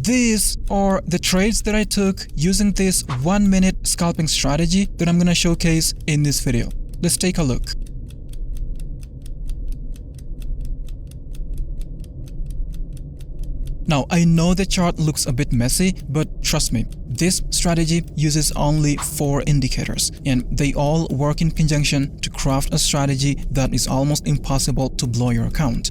these are the trades that I took using this 1-minute scalping strategy that I'm going to showcase in this video. Let's take a look. Now, I know the chart looks a bit messy, but trust me, this strategy uses only 4 indicators, and they all work in conjunction to craft a strategy that is almost impossible to blow your account.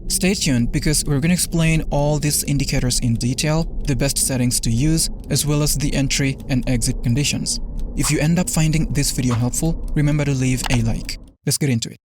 Stay tuned because we're going to explain all these indicators in detail, the best settings to use, as well as the entry and exit conditions. If you end up finding this video helpful, remember to leave a like. Let's get into it.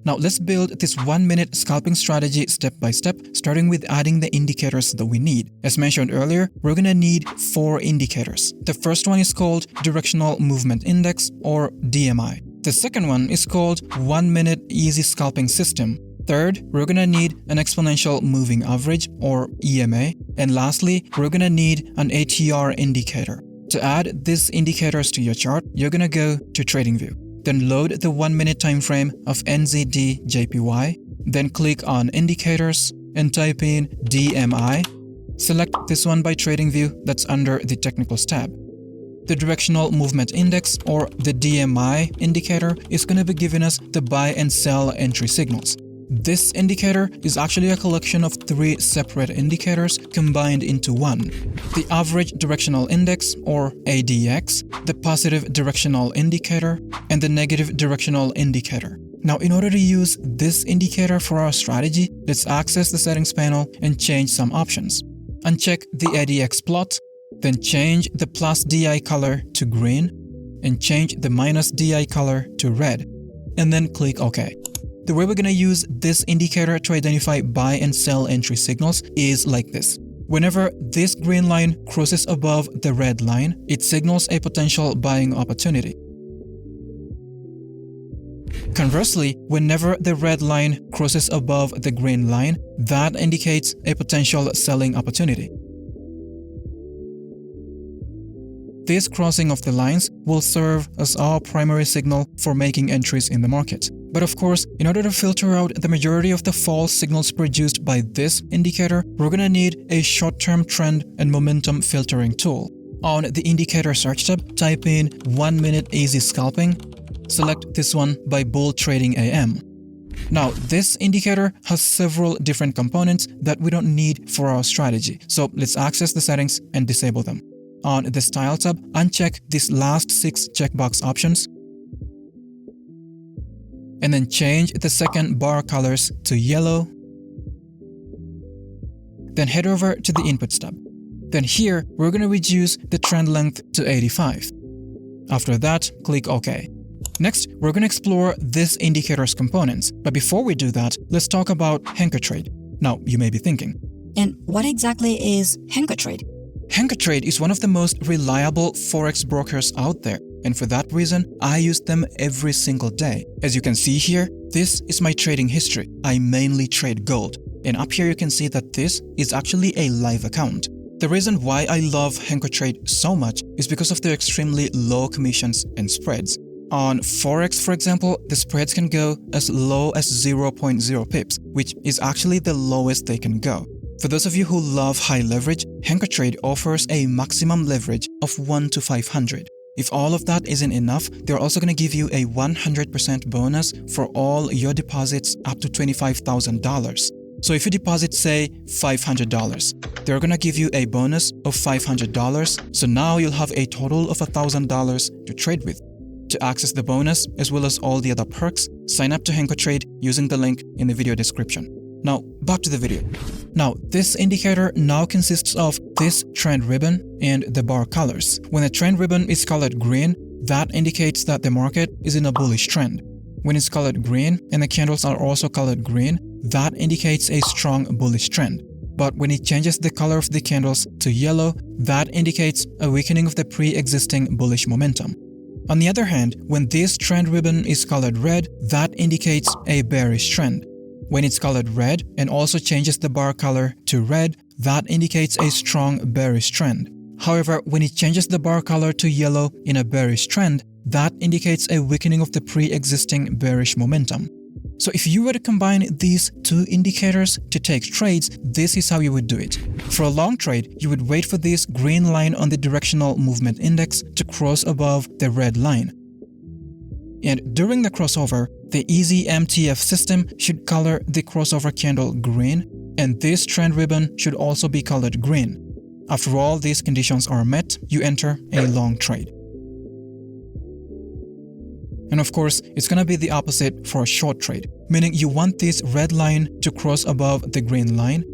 Now let's build this 1-minute scalping strategy step by step, starting with adding the indicators that we need. As mentioned earlier, we're gonna need 4 indicators. The first one is called Directional Movement Index, or DMI. The second one is called 1-minute Easy Scalping System. Third, we're gonna need an Exponential Moving Average, or EMA. And lastly, we're gonna need an ATR Indicator. To add these indicators to your chart, you're gonna go to TradingView. Then load the 1-minute time frame of NZD/JPY, then click on Indicators and type in DMI. Select this one by TradingView that's under the Technicals tab. The Directional Movement Index, or the DMI indicator, is going to be giving us the buy and sell entry signals. This indicator is actually a collection of 3 separate indicators combined into one: the Average Directional Index, or ADX, the Positive Directional Indicator, and the Negative Directional Indicator. Now, in order to use this indicator for our strategy, let's access the settings panel and change some options. Uncheck the ADX plot, then change the plus DI color to green, and change the minus DI color to red, and then click OK. The way we're going to use this indicator to identify buy and sell entry signals is like this. Whenever this green line crosses above the red line, it signals a potential buying opportunity. Conversely, whenever the red line crosses above the green line, that indicates a potential selling opportunity. This crossing of the lines will serve as our primary signal for making entries in the market. But of course, in order to filter out the majority of the false signals produced by this indicator, we're gonna need a short-term trend and momentum filtering tool. On the indicator search tab, type in 1-minute easy scalping. Select this one by Bull Trading AM. Now, this indicator has several different components that we don't need for our strategy. So let's access the settings and disable them. On the Style tab, uncheck these last 6 checkbox options, and then change the second bar colors to yellow. Then head over to the Inputs tab. Then here, we're going to reduce the trend length to 85. After that, click OK. Next, we're going to explore this indicator's components. But before we do that, let's talk about hankotrade. Now, you may be thinking, and what exactly is hankotrade? hankotrade is one of the most reliable forex brokers out there. And for that reason, I use them every single day. As you can see here, this is my trading history. I mainly trade gold. And up here you can see that this is actually a live account. The reason why I love hankotrade so much is because of their extremely low commissions and spreads. On Forex, for example, the spreads can go as low as 0.0 pips, which is actually the lowest they can go. For those of you who love high leverage, hankotrade offers a maximum leverage of 1 to 500. If all of that isn't enough, they're also going to give you a 100% bonus for all your deposits up to $25,000. So if you deposit, say, $500, they're going to give you a bonus of $500. So now you'll have a total of $1,000 to trade with. To access the bonus, as well as all the other perks, sign up to hankotrade using the link in the video description. Now, back to the video. Now, this indicator now consists of this trend ribbon and the bar colors. When the trend ribbon is colored green, that indicates that the market is in a bullish trend. When it's colored green and the candles are also colored green, that indicates a strong bullish trend. But when it changes the color of the candles to yellow, that indicates a weakening of the pre-existing bullish momentum. On the other hand, when this trend ribbon is colored red, that indicates a bearish trend. When it's colored red and also changes the bar color to red, that indicates a strong bearish trend. However, when it changes the bar color to yellow in a bearish trend, that indicates a weakening of the pre-existing bearish momentum. So if you were to combine these two indicators to take trades, this is how you would do it. For a long trade, you would wait for this green line on the Directional Movement Index to cross above the red line. And during the crossover, the easy MTF system should color the crossover candle green, and this trend ribbon should also be colored green. After all these conditions are met, you enter a long trade. And of course, it's going to be the opposite for a short trade, meaning you want this red line to cross above the green line.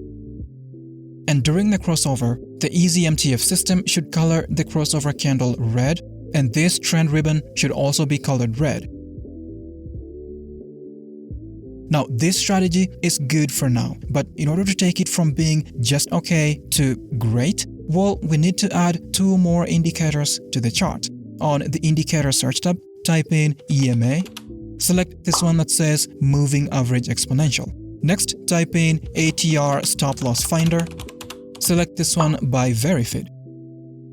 And during the crossover, the easy MTF system should color the crossover candle red, and this trend ribbon should also be colored red. Now, this strategy is good for now, but in order to take it from being just okay to great, well, we need to add two more indicators to the chart. On the indicator search tab, type in EMA. Select this one that says Moving Average Exponential. Next, type in ATR Stop Loss Finder. Select this one by Verifid.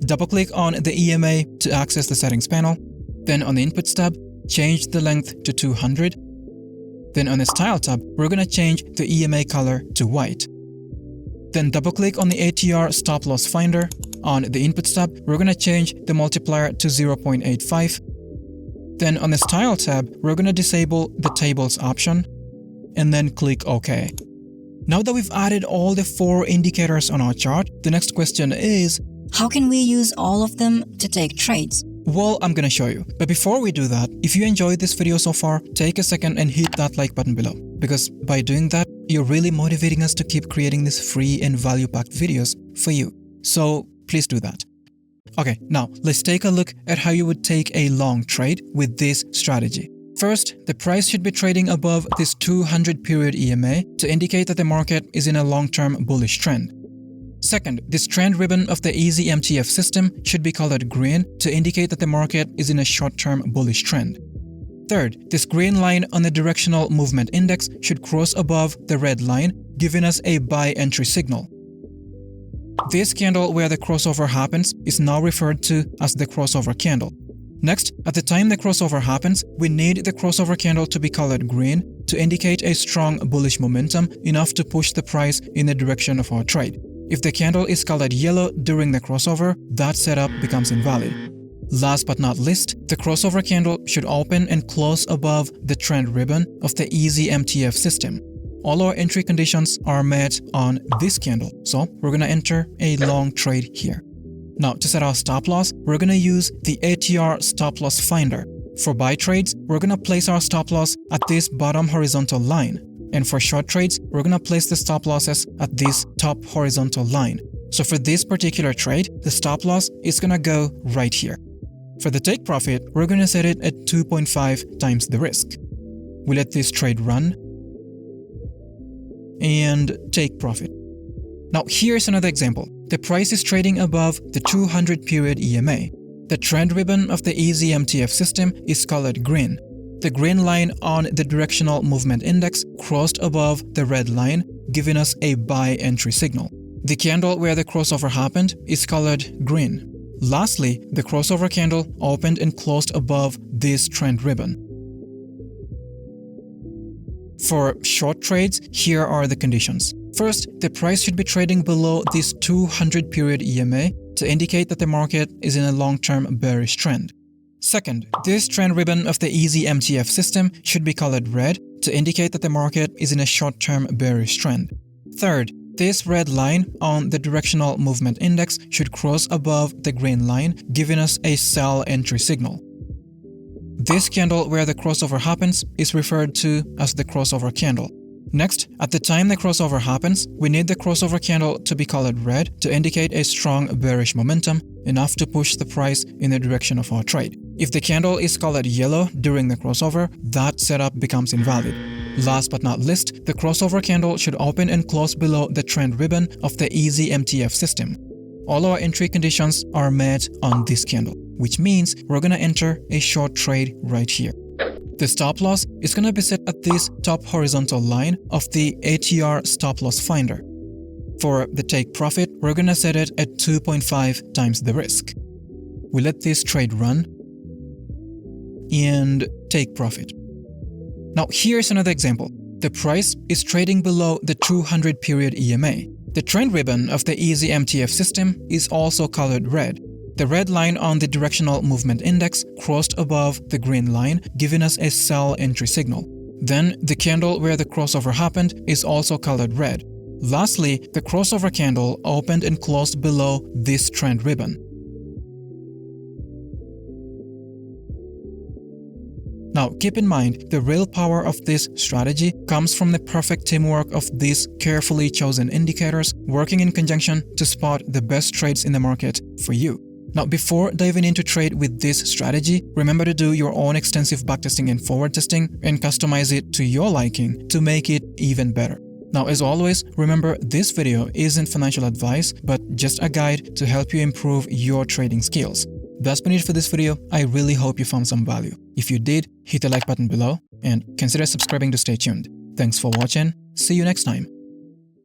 Double-click on the EMA to access the settings panel. Then on the Inputs tab, change the length to 200. Then on the Style tab, we're going to change the EMA color to white. Then double-click on the ATR Stop Loss Finder. On the Inputs tab, we're going to change the multiplier to 0.85. Then on the Style tab, we're going to disable the Tables option and then click OK. Now that we've added all the four indicators on our chart, the next question is, how can we use all of them to take trades? Well, I'm gonna show you. But before we do that, if you enjoyed this video so far, take a second and hit that like button below. Because by doing that, you're really motivating us to keep creating these free and value-packed videos for you. So please do that. Okay, now let's take a look at how you would take a long trade with this strategy. First, the price should be trading above this 200 period EMA to indicate that the market is in a long-term bullish trend. Second, this trend ribbon of the easy MTF system should be colored green to indicate that the market is in a short-term bullish trend. Third, this green line on the Directional Movement Index should cross above the red line, giving us a buy entry signal. This candle where the crossover happens is now referred to as the crossover candle. Next, at the time the crossover happens, we need the crossover candle to be colored green to indicate a strong bullish momentum enough to push the price in the direction of our trade. If the candle is colored yellow during the crossover, that setup becomes invalid. Last but not least, the crossover candle should open and close above the trend ribbon of the easy MTF system. All our entry conditions are met on this candle, so we're going to enter a long trade here. Now, to set our stop loss, we're going to use the ATR Stop Loss Finder. For buy trades, we're going to place our stop loss at this bottom horizontal line. And for short trades, we're going to place the stop losses at this top horizontal line. So for this particular trade, the stop loss is going to go right here. For the take profit, we're going to set it at 2.5 times the risk. We let this trade run and take profit. Now here's another example. The price is trading above the 200 period EMA. The trend ribbon of the easy MTF system is colored green. The green line on the Directional Movement Index crossed above the red line, giving us a buy entry signal. The candle where the crossover happened is colored green. Lastly, the crossover candle opened and closed above this trend ribbon. For short trades, here are the conditions. First, the price should be trading below this 200 period EMA to indicate that the market is in a long-term bearish trend. Second, this trend ribbon of the easy MTF system should be colored red to indicate that the market is in a short-term bearish trend. Third, this red line on the Directional Movement Index should cross above the green line, giving us a sell entry signal. This candle where the crossover happens is referred to as the crossover candle. Next, at the time the crossover happens, we need the crossover candle to be colored red to indicate a strong bearish momentum enough to push the price in the direction of our trade. If the candle is colored yellow during the crossover, that setup becomes invalid. Last but not least, the crossover candle should open and close below the trend ribbon of the easy MTF system. All our entry conditions are met on this candle, which means we're going to enter a short trade right here. The stop loss is going to be set at this top horizontal line of the ATR Stop Loss Finder. For the take profit, we're going to set it at 2.5 times the risk. We let this trade run and take profit. Now here's another example. The price is trading below the 200 period EMA. The trend ribbon of the Easy MTF system is also colored red. The red line on the Directional Movement Index crossed above the green line, giving us a sell entry signal. Then, the candle where the crossover happened is also colored red. Lastly, the crossover candle opened and closed below this trend ribbon. Now, keep in mind, the real power of this strategy comes from the perfect teamwork of these carefully chosen indicators working in conjunction to spot the best trades in the market for you. Now, before diving into trade with this strategy, remember to do your own extensive backtesting and forward testing and customize it to your liking to make it even better. Now, as always, remember this video isn't financial advice, but just a guide to help you improve your trading skills. That's been it for this video. I really hope you found some value. If you did, hit the like button below and consider subscribing to stay tuned. Thanks for watching. See you next time.